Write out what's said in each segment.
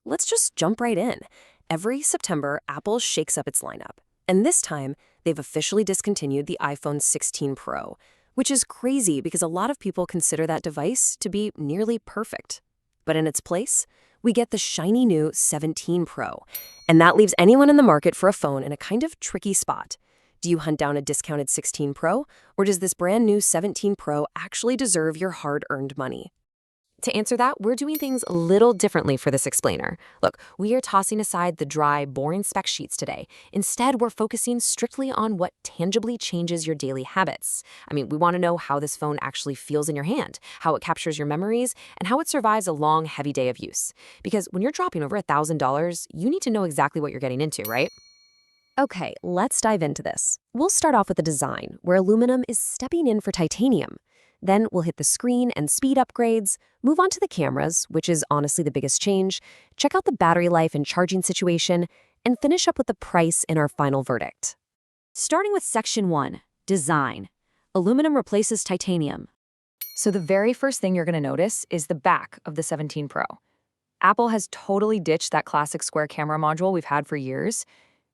let's just jump right in. Every September, Apple shakes up its lineup. And this time, they've officially discontinued the iPhone 16 Pro, which is crazy because a lot of people consider that device to be nearly perfect. But in its place, we get the shiny new 17 Pro. And that leaves anyone in the market for a phone in a kind of tricky spot. Do you hunt down a discounted 16 Pro, or does this brand new 17 Pro actually deserve your hard-earned money? To answer that, we're doing things a little differently for this explainer. Look, we are tossing aside the dry, boring spec sheets today. Instead, we're focusing strictly on what tangibly changes your daily habits. We want to know how this phone actually feels in your hand, how it captures your memories, and how it survives a long, heavy day of use. Because when you're dropping over $1,000, you need to know exactly what you're getting into, right? Okay, let's dive into this. We'll start off with the design, where aluminum is stepping in for titanium. Then we'll hit the screen and speed upgrades, move on to the cameras, which is honestly the biggest change, check out the battery life and charging situation, and finish up with the price in our final verdict. Starting with Section 1, Design. Aluminum replaces titanium. So the very first thing you're going to notice is the back of the 17 Pro. Apple has totally ditched that classic square camera module we've had for years.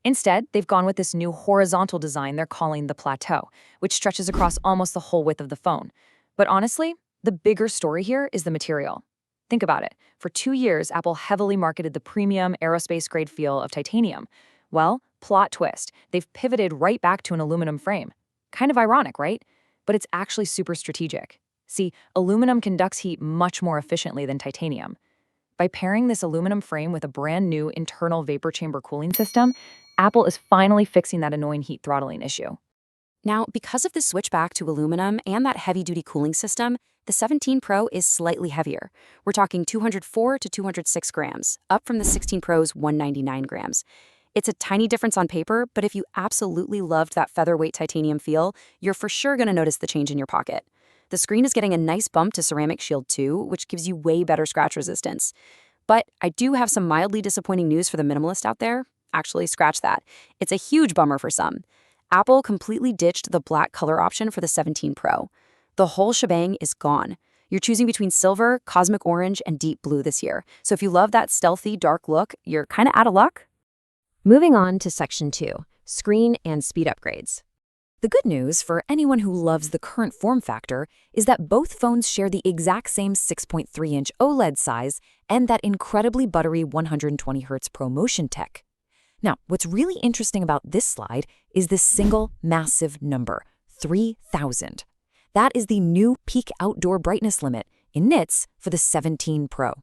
Instead, they've gone with this new horizontal design they're calling the Plateau, which stretches across almost the whole width of the phone. But honestly, the bigger story here is the material. Think about it. For 2 years, Apple heavily marketed the premium aerospace-grade feel of titanium. Well, plot twist, they've pivoted right back to an aluminum frame. Kind of ironic, right? But it's actually super strategic. See, aluminum conducts heat much more efficiently than titanium. By pairing this aluminum frame with a brand new internal vapor chamber cooling system, Apple is finally fixing that annoying heat throttling issue. Now, because of the switch back to aluminum and that heavy-duty cooling system, the 17 Pro is slightly heavier. We're talking 204 to 206 grams, up from the 16 Pro's 199 grams. It's a tiny difference on paper, but if you absolutely loved that featherweight titanium feel, you're for sure going to notice the change in your pocket. The screen is getting a nice bump to Ceramic Shield 2, which gives you way better scratch resistance. But I do have some mildly disappointing news for the minimalist out there. Actually, scratch that. It's a huge bummer for some. Apple completely ditched the black color option for the 17 Pro. The whole shebang is gone. You're choosing between silver, cosmic orange, and deep blue this year. So if you love that stealthy, dark look, you're kind of out of luck. Moving on to Section 2, Screen and Speed Upgrades. The good news for anyone who loves the current form factor is that both phones share the exact same 6.3-inch OLED size and that incredibly buttery 120Hz ProMotion tech. Now, what's really interesting about this slide is this single massive number, 3,000. That is the new peak outdoor brightness limit in nits for the 17 Pro.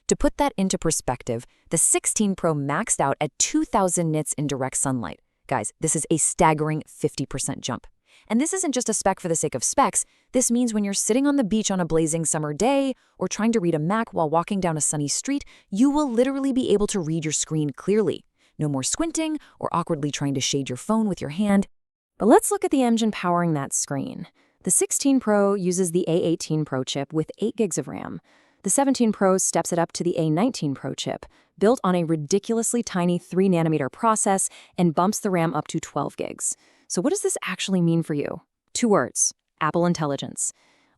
To put that into perspective, the 16 Pro maxed out at 2,000 nits in direct sunlight. Guys, this is a staggering 50% jump. And this isn't just a spec for the sake of specs. This means when you're sitting on the beach on a blazing summer day or trying to read a Mac while walking down a sunny street, you will literally be able to read your screen clearly. No more squinting or awkwardly trying to shade your phone with your hand. But let's look at the engine powering that screen. The 16 Pro uses the A18 Pro chip with 8 gigs of RAM. The 17 Pro steps it up to the A19 Pro chip, built on a ridiculously tiny 3nm process and bumps the RAM up to 12 gigs. So what does this actually mean for you? 2 words: Apple Intelligence.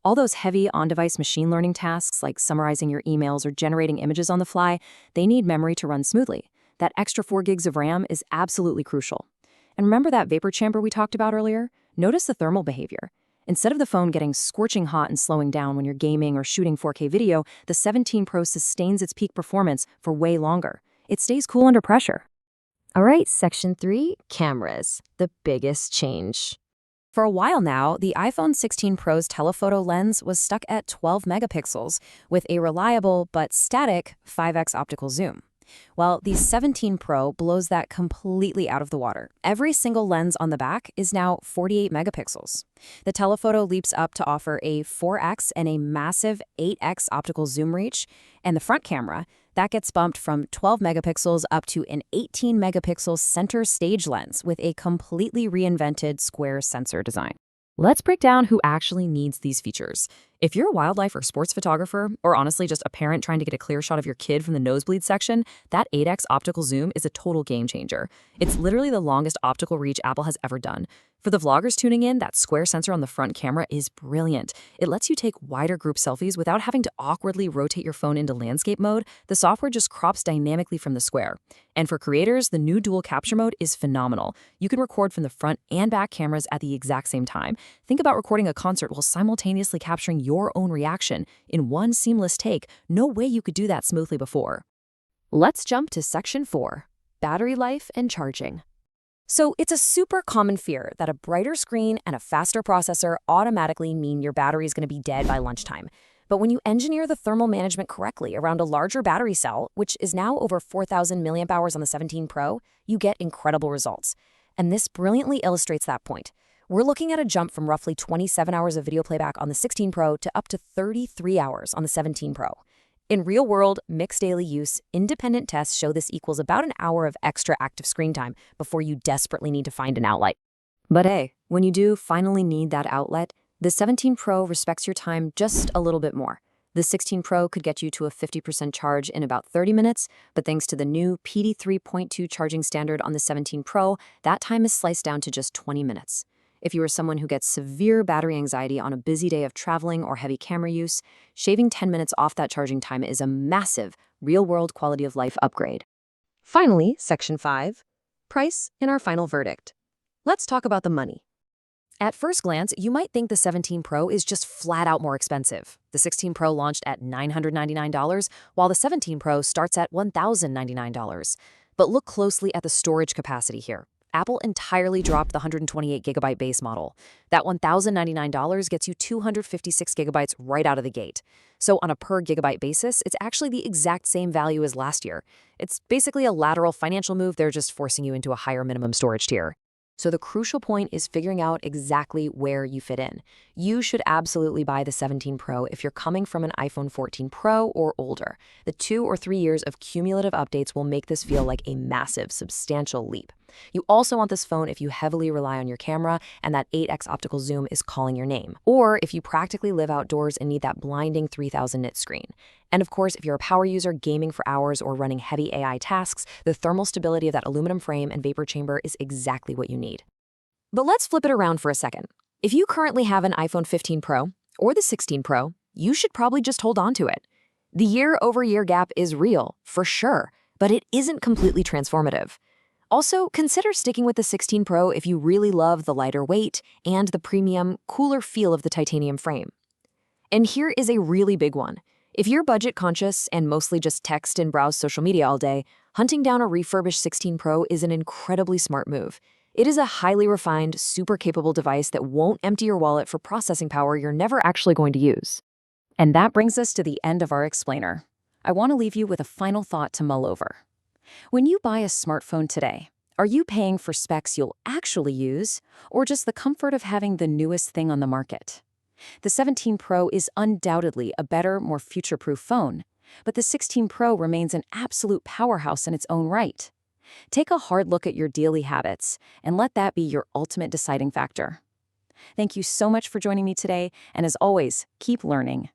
All those heavy on-device machine learning tasks like summarizing your emails or generating images on the fly, they need memory to run smoothly. That extra 4 gigs of RAM is absolutely crucial. And remember that vapor chamber we talked about earlier? Notice the thermal behavior. Instead of the phone getting scorching hot and slowing down when you're gaming or shooting 4K video, the 17 Pro sustains its peak performance for way longer. It stays cool under pressure. All right, Section 3, Cameras, the biggest change. For a while now, the iPhone 16 Pro's telephoto lens was stuck at 12 megapixels with a reliable but static 5x optical zoom. Well, the 17 Pro blows that completely out of the water. Every single lens on the back is now 48 megapixels. The telephoto leaps up to offer a 4x and a massive 8x optical zoom reach, and the front camera, that gets bumped from 12 megapixels up to an 18 megapixel center stage lens with a completely reinvented square sensor design. Let's break down who actually needs these features. If you're a wildlife or sports photographer, or honestly just a parent trying to get a clear shot of your kid from the nosebleed section, that 8x optical zoom is a total game changer. It's literally the longest optical reach Apple has ever done. For the vloggers tuning in, that square sensor on the front camera is brilliant. It lets you take wider group selfies without having to awkwardly rotate your phone into landscape mode. The software just crops dynamically from the square. And for creators, the new dual capture mode is phenomenal. You can record from the front and back cameras at the exact same time. Think about recording a concert while simultaneously capturing your own reaction in one seamless take. No way you could do that smoothly before. Let's jump to section 4, battery life and charging. So it's a super common fear that a brighter screen and a faster processor automatically mean your battery is going to be dead by lunchtime. But when you engineer the thermal management correctly around a larger battery cell, which is now over 4,000 milliamp hours on the 17 Pro, you get incredible results. And this brilliantly illustrates that point. We're looking at a jump from roughly 27 hours of video playback on the 16 Pro to up to 33 hours on the 17 Pro. In real-world, mixed daily use, independent tests show this equals about an hour of extra active screen time before you desperately need to find an outlet. But hey, when you do finally need that outlet, the 17 Pro respects your time just a little bit more. The 16 Pro could get you to a 50% charge in about 30 minutes, but thanks to the new PD 3.2 charging standard on the 17 Pro, that time is sliced down to just 20 minutes. If you are someone who gets severe battery anxiety on a busy day of traveling or heavy camera use, shaving 10 minutes off that charging time is a massive, real-world quality of life upgrade. Finally, section 5, price and our final verdict. Let's talk about the money. At first glance, you might think the 17 Pro is just flat out more expensive. The 16 Pro launched at $999, while the 17 Pro starts at $1,099. But look closely at the storage capacity here. Apple entirely dropped the 128GB base model. That $1,099 gets you 256GB right out of the gate. So on a per gigabyte basis, it's actually the exact same value as last year. It's basically a lateral financial move. They're just forcing you into a higher minimum storage tier. So the crucial point is figuring out exactly where you fit in. You should absolutely buy the 17 Pro if you're coming from an iPhone 14 Pro or older. The 2 or 3 years of cumulative updates will make this feel like a massive, substantial leap. You also want this phone if you heavily rely on your camera and that 8x optical zoom is calling your name, or if you practically live outdoors and need that blinding 3000 nit screen. And of course, if you're a power user gaming for hours or running heavy AI tasks, the thermal stability of that aluminum frame and vapor chamber is exactly what you need. But let's flip it around for a second. If you currently have an iPhone 15 Pro or the 16 Pro, you should probably just hold on to it. The year-over-year gap is real, for sure, but it isn't completely transformative. Also, consider sticking with the 16 Pro if you really love the lighter weight and the premium, cooler feel of the titanium frame. And here is a really big one. If you're budget conscious and mostly just text and browse social media all day, hunting down a refurbished 16 Pro is an incredibly smart move. It is a highly refined, super capable device that won't empty your wallet for processing power you're never actually going to use. And that brings us to the end of our explainer. I want to leave you with a final thought to mull over. When you buy a smartphone today, are you paying for specs you'll actually use, or just the comfort of having the newest thing on the market? The 17 Pro is undoubtedly a better, more future-proof phone, but the 16 Pro remains an absolute powerhouse in its own right. Take a hard look at your daily habits and let that be your ultimate deciding factor. Thank you so much for joining me today, and as always, keep learning.